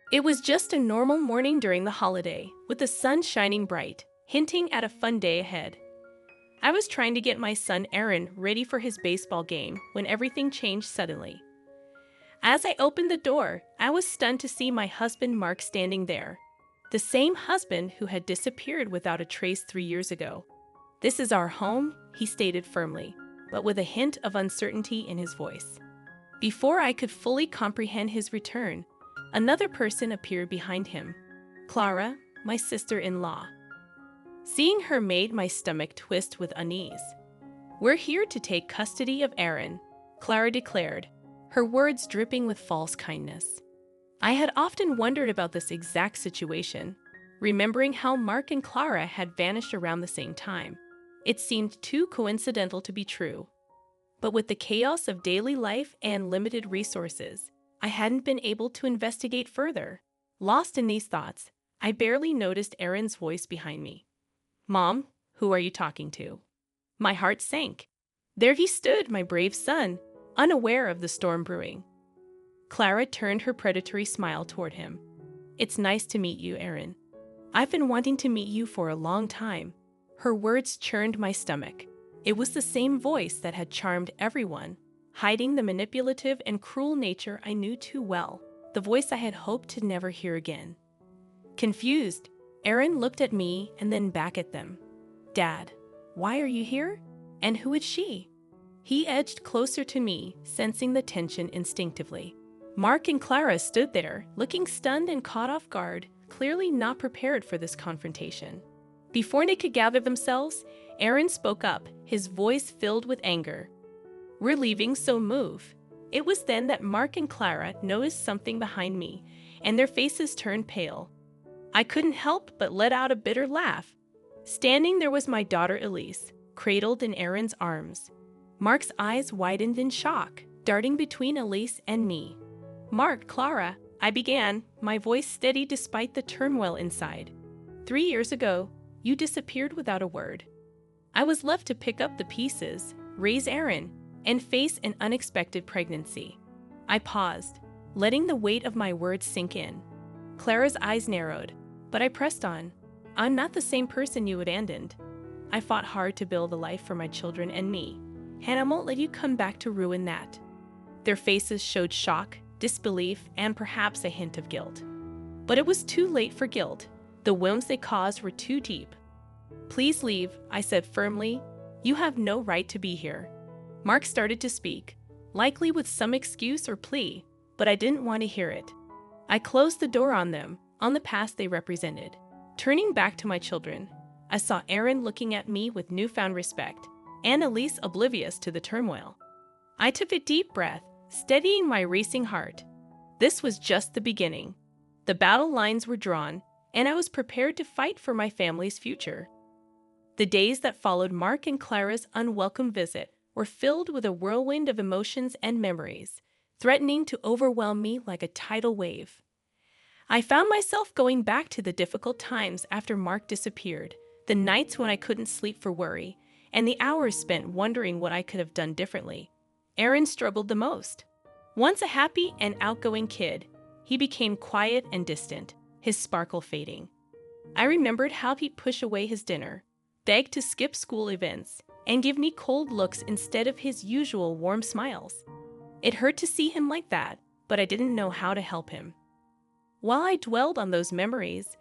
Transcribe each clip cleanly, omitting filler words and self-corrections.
It was just a normal morning during the holiday, with the sun shining bright, hinting at a fun day ahead. I was trying to get my son Aaron ready for his baseball game when everything changed suddenly. As I opened the door, I was stunned to see my husband Mark standing there. The same husband who had disappeared without a trace 3 years ago. "This is our home," he stated firmly, but with a hint of uncertainty in his voice. Before I could fully comprehend his return, another person appeared behind him. Clara, my sister-in-law. Seeing her made my stomach twist with unease. "We're here to take custody of Aaron," Clara declared, her words dripping with false kindness. I had often wondered about this exact situation, remembering how Mark and Clara had vanished around the same time. It seemed too coincidental to be true. But with the chaos of daily life and limited resources, I hadn't been able to investigate further. Lost in these thoughts, I barely noticed Aaron's voice behind me. "Mom, who are you talking to?" My heart sank. There he stood, my brave son, unaware of the storm brewing. Clara turned her predatory smile toward him. "It's nice to meet you, Aaron. I've been wanting to meet you for a long time." Her words churned my stomach. It was the same voice that had charmed everyone, hiding the manipulative and cruel nature I knew too well, the voice I had hoped to never hear again. Confused, Aaron looked at me and then back at them. "Dad, why are you here? And who is she?" He edged closer to me, sensing the tension instinctively. Mark and Clara stood there, looking stunned and caught off guard, clearly not prepared for this confrontation. Before they could gather themselves, Aaron spoke up, his voice filled with anger. "We're leaving, so move." It was then that Mark and Clara noticed something behind me, and their faces turned pale. I couldn't help but let out a bitter laugh. Standing there was my daughter Elise, cradled in Aaron's arms. Mark's eyes widened in shock, darting between Elise and me. "Mark, Clara," I began, my voice steady despite the turmoil inside. "3 years ago, you disappeared without a word. I was left to pick up the pieces, raise Aaron, and face an unexpected pregnancy." I paused, letting the weight of my words sink in. Clara's eyes narrowed, but I pressed on. "I'm not the same person you abandoned. I fought hard to build a life for my children and me, and I won't let you come back to ruin that." Their faces showed shock, disbelief, and perhaps a hint of guilt. But it was too late for guilt. The wounds they caused were too deep. "Please leave," I said firmly. "You have no right to be here." Mark started to speak, likely with some excuse or plea, but I didn't want to hear it. I closed the door on them, on the past they represented. Turning back to my children, I saw Aaron looking at me with newfound respect, and Elise oblivious to the turmoil. I took a deep breath, steadying my racing heart. This was just the beginning. The battle lines were drawn, and I was prepared to fight for my family's future. The days that followed Mark and Clara's unwelcome visit were filled with a whirlwind of emotions and memories, threatening to overwhelm me like a tidal wave. I found myself going back to the difficult times after Mark disappeared, the nights when I couldn't sleep for worry, and the hours spent wondering what I could have done differently. Aaron struggled the most. Once a happy and outgoing kid, he became quiet and distant, his sparkle fading. I remembered how he'd push away his dinner, beg to skip school events, and give me cold looks instead of his usual warm smiles. It hurt to see him like that, but I didn't know how to help him. While I dwelled on those memories,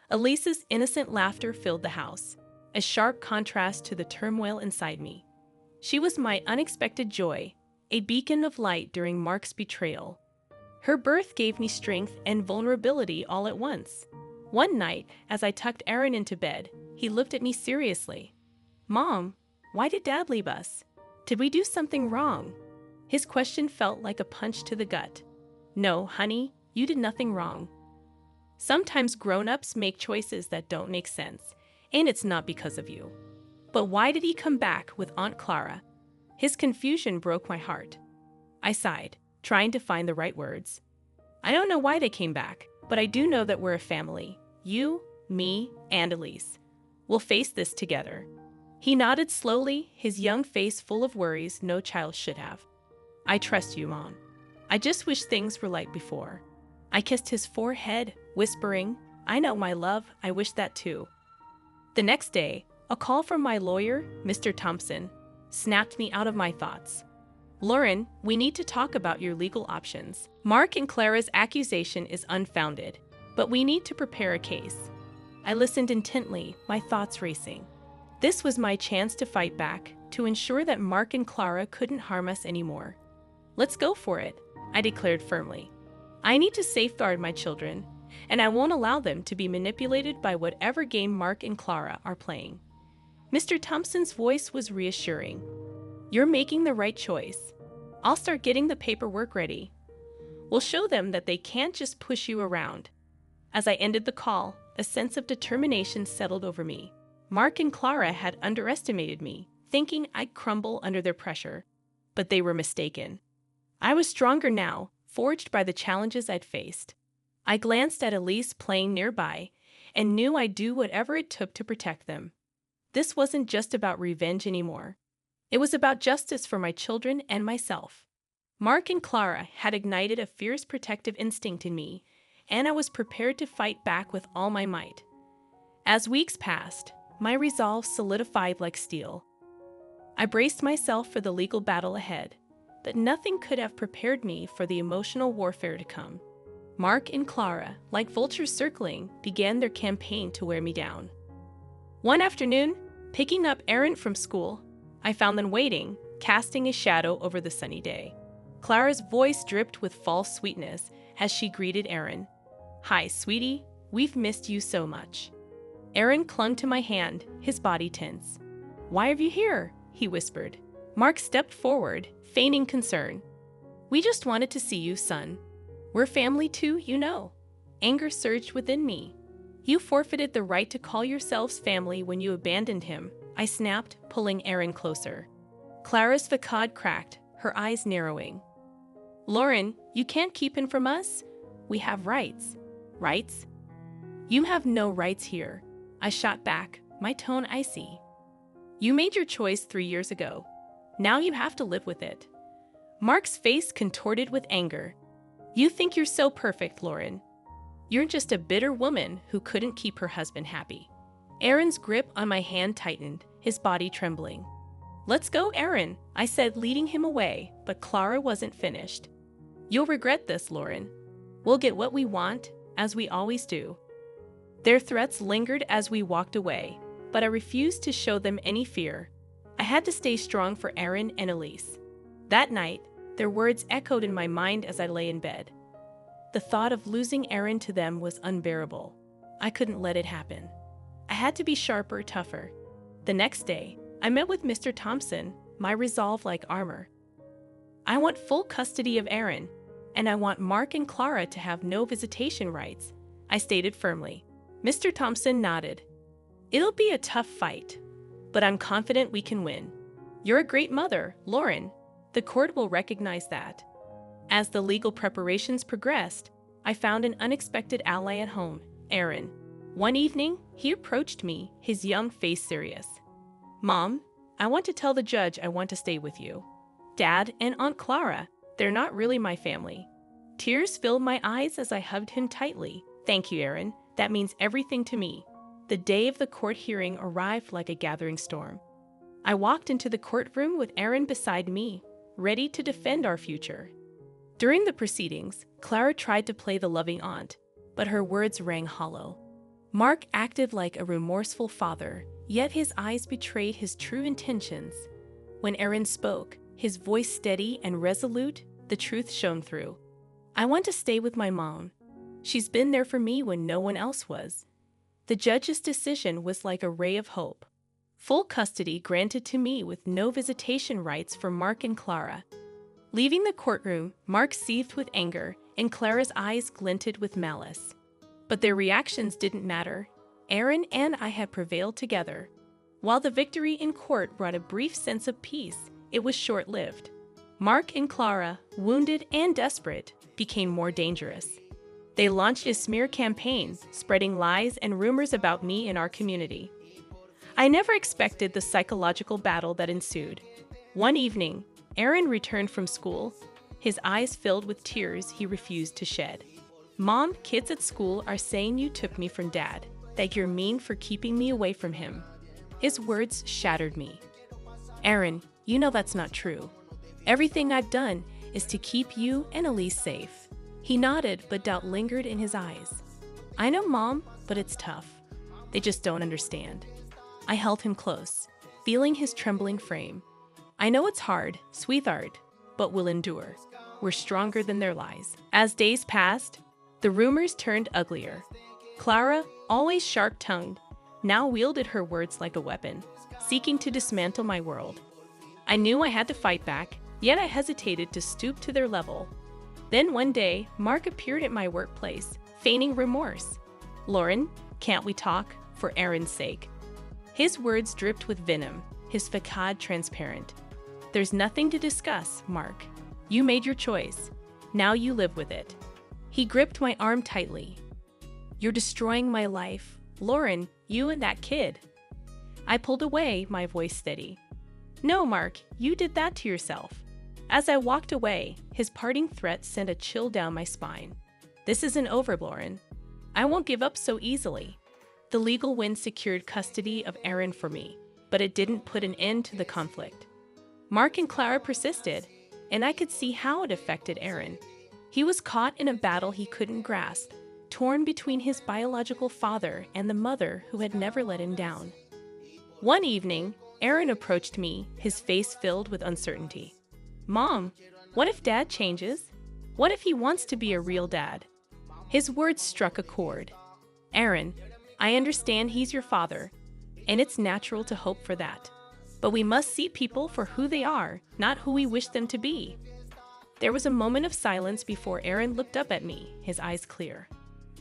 Elise's innocent laughter filled the house, a sharp contrast to the turmoil inside me. She was my unexpected joy, a beacon of light during Mark's betrayal. Her birth gave me strength and vulnerability all at once. One night, as I tucked Aaron into bed, he looked at me seriously. "Mom, why did Dad leave us? Did we do something wrong?" His question felt like a punch to the gut. "No, honey, you did nothing wrong. Sometimes grown-ups make choices that don't make sense, and it's not because of you." But why did he come back with Aunt Clara? His confusion broke my heart. I sighed, trying to find the right words. "I don't know why they came back, but I do know that we're a family. You, me, and Elise. We'll face this together." He nodded slowly, his young face full of worries no child should have. "I trust you, Mom. I just wish things were like before." I kissed his forehead, whispering, "I know, my love, I wish that too." The next day, a call from my lawyer, Mr. Thompson, snapped me out of my thoughts. "Lauren, we need to talk about your legal options. Mark and Clara's accusation is unfounded, but we need to prepare a case." I listened intently, my thoughts racing. This was my chance to fight back, to ensure that Mark and Clara couldn't harm us anymore. "Let's go for it," I declared firmly. "I need to safeguard my children, and I won't allow them to be manipulated by whatever game Mark and Clara are playing." Mr. Thompson's voice was reassuring. "You're making the right choice. I'll start getting the paperwork ready. We'll show them that they can't just push you around." As I ended the call, a sense of determination settled over me. Mark and Clara had underestimated me, thinking I'd crumble under their pressure, but they were mistaken. I was stronger now, forged by the challenges I'd faced. I glanced at Elise playing nearby and knew I'd do whatever it took to protect them. This wasn't just about revenge anymore. It was about justice for my children and myself. Mark and Clara had ignited a fierce protective instinct in me, and I was prepared to fight back with all my might. As weeks passed, my resolve solidified like steel. I braced myself for the legal battle ahead, but nothing could have prepared me for the emotional warfare to come. Mark and Clara, like vultures circling, began their campaign to wear me down. One afternoon, picking up Aaron from school, I found them waiting, casting a shadow over the sunny day. Clara's voice dripped with false sweetness as she greeted Aaron. "Hi, sweetie. We've missed you so much." Aaron clung to my hand, his body tense. "Why are you here?" he whispered. Mark stepped forward, feigning concern. "We just wanted to see you, son. We're family too, you know." Anger surged within me. "You forfeited the right to call yourselves family when you abandoned him," I snapped, pulling Aaron closer. Clara's facade cracked, her eyes narrowing. "Lauren, you can't keep him from us. We have rights." "Rights? You have no rights here," I shot back, my tone icy. "You made your choice 3 years ago. Now you have to live with it." Mark's face contorted with anger. "You think you're so perfect, Lauren. You're just a bitter woman who couldn't keep her husband happy." Aaron's grip on my hand tightened, his body trembling. "Let's go, Aaron," I said, leading him away, but Clara wasn't finished. "You'll regret this, Lauren. We'll get what we want, as we always do." Their threats lingered as we walked away, but I refused to show them any fear. I had to stay strong for Aaron and Elise. That night, their words echoed in my mind as I lay in bed. The thought of losing Aaron to them was unbearable. I couldn't let it happen. I had to be sharper, tougher. The next day, I met with Mr. Thompson, my resolve like armor. "I want full custody of Aaron, and I want Mark and Clara to have no visitation rights," I stated firmly. Mr. Thompson nodded. "It'll be a tough fight, but I'm confident we can win. You're a great mother, Lauren. The court will recognize that." As the legal preparations progressed, I found an unexpected ally at home, Aaron. One evening, he approached me, his young face serious. "Mom, I want to tell the judge I want to stay with you. Dad and Aunt Clara, they're not really my family." Tears filled my eyes as I hugged him tightly. "Thank you, Aaron. That means everything to me." The day of the court hearing arrived like a gathering storm. I walked into the courtroom with Aaron beside me, ready to defend our future. During the proceedings, Clara tried to play the loving aunt, but her words rang hollow. Mark acted like a remorseful father, yet his eyes betrayed his true intentions. When Aaron spoke, his voice steady and resolute, the truth shone through. "I want to stay with my mom. She's been there for me when no one else was." The judge's decision was like a ray of hope. Full custody granted to me with no visitation rights for Mark and Clara. Leaving the courtroom, Mark seethed with anger, and Clara's eyes glinted with malice. But their reactions didn't matter. Aaron and I had prevailed together. While the victory in court brought a brief sense of peace, it was short-lived. Mark and Clara, wounded and desperate, became more dangerous. They launched a smear campaign, spreading lies and rumors about me in our community. I never expected the psychological battle that ensued. One evening, Aaron returned from school, his eyes filled with tears he refused to shed. Mom, kids at school are saying you took me from Dad, that you're mean for keeping me away from him. His words shattered me. Aaron, you know that's not true. Everything I've done is to keep you and Elise safe. He nodded, but doubt lingered in his eyes. I know, Mom, but it's tough. They just don't understand. I held him close, feeling his trembling frame. I know it's hard, sweetheart, but we'll endure. We're stronger than their lies. As days passed, the rumors turned uglier. Clara, always sharp-tongued, now wielded her words like a weapon, seeking to dismantle my world. I knew I had to fight back, yet I hesitated to stoop to their level. Then one day, Mark appeared at my workplace, feigning remorse. Lauren, can't we talk, for Aaron's sake? His words dripped with venom, his facade transparent. There's nothing to discuss, Mark. You made your choice. Now you live with it. He gripped my arm tightly. You're destroying my life. Lauren, you and that kid. I pulled away, my voice steady. No, Mark, you did that to yourself. As I walked away, his parting threat sent a chill down my spine. This isn't over, Lauren. I won't give up so easily. The legal win secured custody of Aaron for me, but it didn't put an end to the conflict. Mark and Clara persisted, and I could see how it affected Aaron. He was caught in a battle he couldn't grasp, torn between his biological father and the mother who had never let him down. One evening, Aaron approached me, his face filled with uncertainty. Mom, what if Dad changes? What if he wants to be a real dad? His words struck a chord. Aaron, I understand he's your father, and it's natural to hope for that. But we must see people for who they are, not who we wish them to be. There was a moment of silence before Aaron looked up at me, his eyes clear.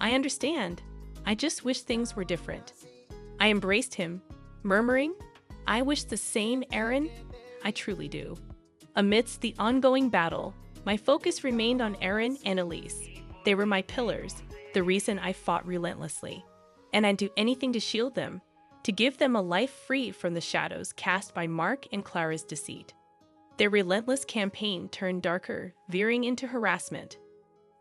I understand. I just wish things were different. I embraced him, murmuring, I wish the same, Aaron. I truly do. Amidst the ongoing battle, my focus remained on Aaron and Elise. They were my pillars, the reason I fought relentlessly. And I'd do anything to shield them, to give them a life free from the shadows cast by Mark and Clara's deceit. Their relentless campaign turned darker, veering into harassment.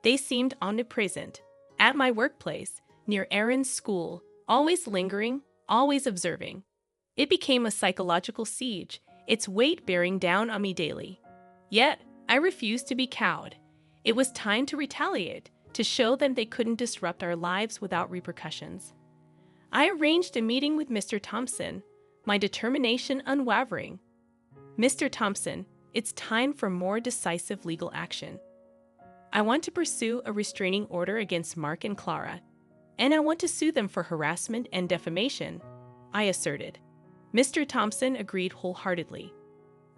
They seemed omnipresent, at my workplace, near Aaron's school, always lingering, always observing. It became a psychological siege, its weight bearing down on me daily. Yet, I refused to be cowed. It was time to retaliate, to show them they couldn't disrupt our lives without repercussions. I arranged a meeting with Mr. Thompson, my determination unwavering. Mr. Thompson, it's time for more decisive legal action. I want to pursue a restraining order against Mark and Clara, and I want to sue them for harassment and defamation, I asserted. Mr. Thompson agreed wholeheartedly.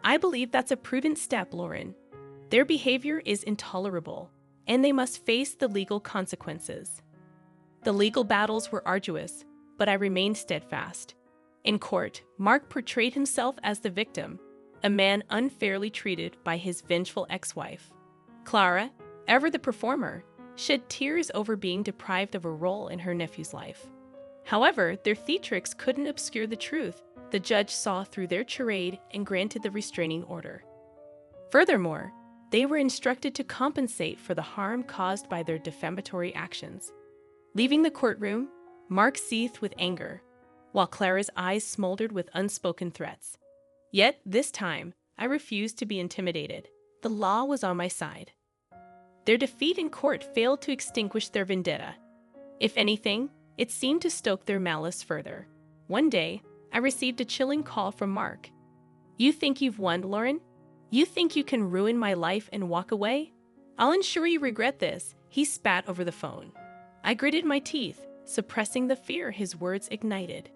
I believe that's a prudent step, Lauren. Their behavior is intolerable, and they must face the legal consequences. The legal battles were arduous, but I remained steadfast. In court, Mark portrayed himself as the victim, a man unfairly treated by his vengeful ex-wife. Clara, ever the performer, shed tears over being deprived of a role in her nephew's life. However, their theatrics couldn't obscure the truth. The judge saw through their charade and granted the restraining order. Furthermore, they were instructed to compensate for the harm caused by their defamatory actions. Leaving the courtroom, Mark seethed with anger, while Clara's eyes smoldered with unspoken threats. Yet, this time, I refused to be intimidated. The law was on my side. Their defeat in court failed to extinguish their vendetta. If anything, it seemed to stoke their malice further. One day, I received a chilling call from Mark. You think you've won, Lauren? You think you can ruin my life and walk away? I'll ensure you regret this, he spat over the phone. I gritted my teeth, suppressing the fear his words ignited.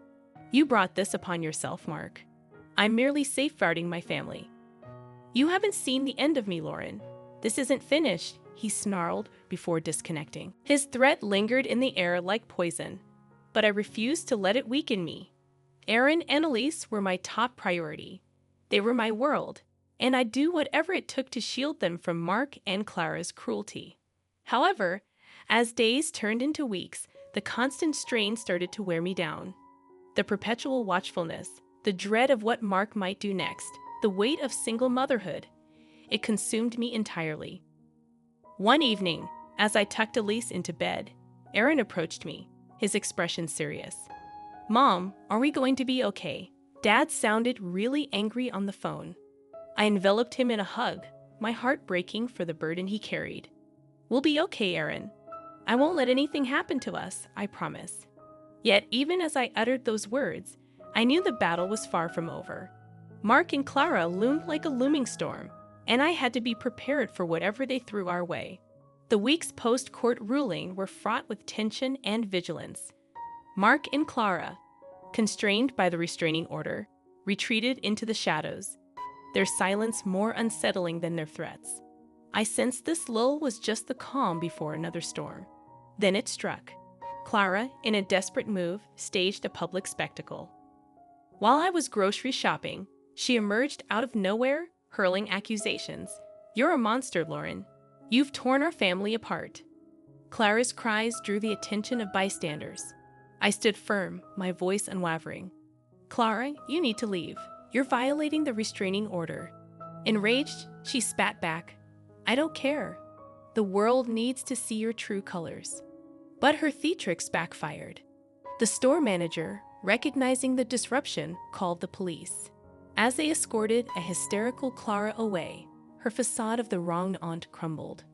You brought this upon yourself, Mark. I'm merely safeguarding my family. You haven't seen the end of me, Lauren. This isn't finished, he snarled before disconnecting. His threat lingered in the air like poison, but I refused to let it weaken me. Aaron and Elise were my top priority. They were my world, and I'd do whatever it took to shield them from Mark and Clara's cruelty. However, as days turned into weeks, the constant strain started to wear me down. The perpetual watchfulness, the dread of what Mark might do next, the weight of single motherhood, it consumed me entirely. One evening, As I tucked Elise into bed, Aaron approached me, his expression serious. "Mom, are we going to be okay?" Dad sounded really angry on the phone. I enveloped him in a hug, my heart breaking for the burden he carried. "We'll be okay, Aaron. I won't let anything happen to us, I promise." Yet, even as I uttered those words, I knew the battle was far from over. Mark and Clara loomed like a looming storm, and I had to be prepared for whatever they threw our way. The weeks post-court ruling were fraught with tension and vigilance. Mark and Clara, constrained by the restraining order, retreated into the shadows, their silence more unsettling than their threats. I sensed this lull was just the calm before another storm. Then it struck. Clara, in a desperate move, staged a public spectacle. While I was grocery shopping, she emerged out of nowhere, hurling accusations. "You're a monster, Lauren. You've torn our family apart." Clara's cries drew the attention of bystanders. I stood firm, my voice unwavering. "Clara, you need to leave. You're violating the restraining order." Enraged, she spat back, "I don't care. The world needs to see your true colors." But her theatrics backfired. The store manager, recognizing the disruption, called the police. As they escorted a hysterical Clara away, her facade of the wronged aunt crumbled.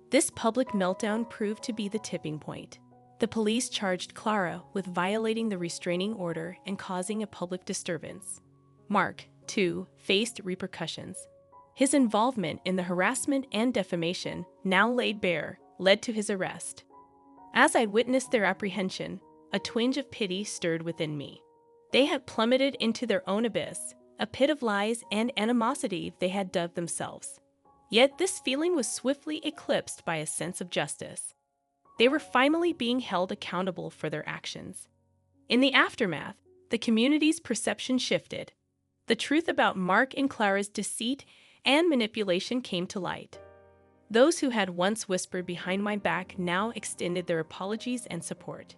This public meltdown proved to be the tipping point. The police charged Clara with violating the restraining order and causing a public disturbance. Mark, too, faced repercussions. His involvement in the harassment and defamation, now laid bare, led to his arrest. As I witnessed their apprehension, a twinge of pity stirred within me. They had plummeted into their own abyss, a pit of lies and animosity they had dug themselves. Yet this feeling was swiftly eclipsed by a sense of justice. They were finally being held accountable for their actions. In the aftermath, the community's perception shifted. The truth about Mark and Clara's deceit and manipulation came to light. Those who had once whispered behind my back now extended their apologies and support.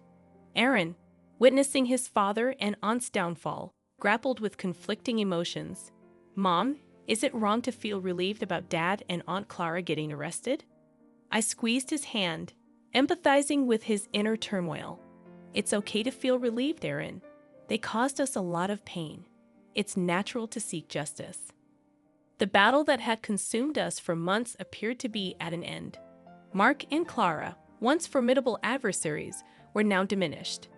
Aaron, witnessing his father and aunt's downfall, grappled with conflicting emotions. "Mom, is it wrong to feel relieved about Dad and Aunt Clara getting arrested?" I squeezed his hand, empathizing with his inner turmoil. "It's okay to feel relieved, Aaron. They caused us a lot of pain. It's natural to seek justice." The battle that had consumed us for months appeared to be at an end. Mark and Clara, once formidable adversaries, were now diminished.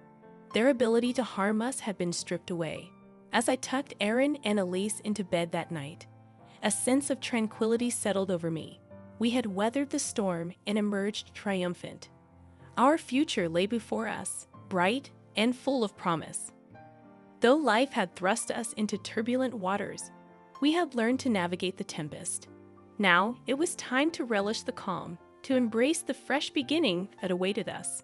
Their ability to harm us had been stripped away. As I tucked Aaron and Elise into bed that night, a sense of tranquility settled over me. We had weathered the storm and emerged triumphant. Our future lay before us, bright and full of promise. Though life had thrust us into turbulent waters, we had learned to navigate the tempest. Now it was time to relish the calm, to embrace the fresh beginning that awaited us.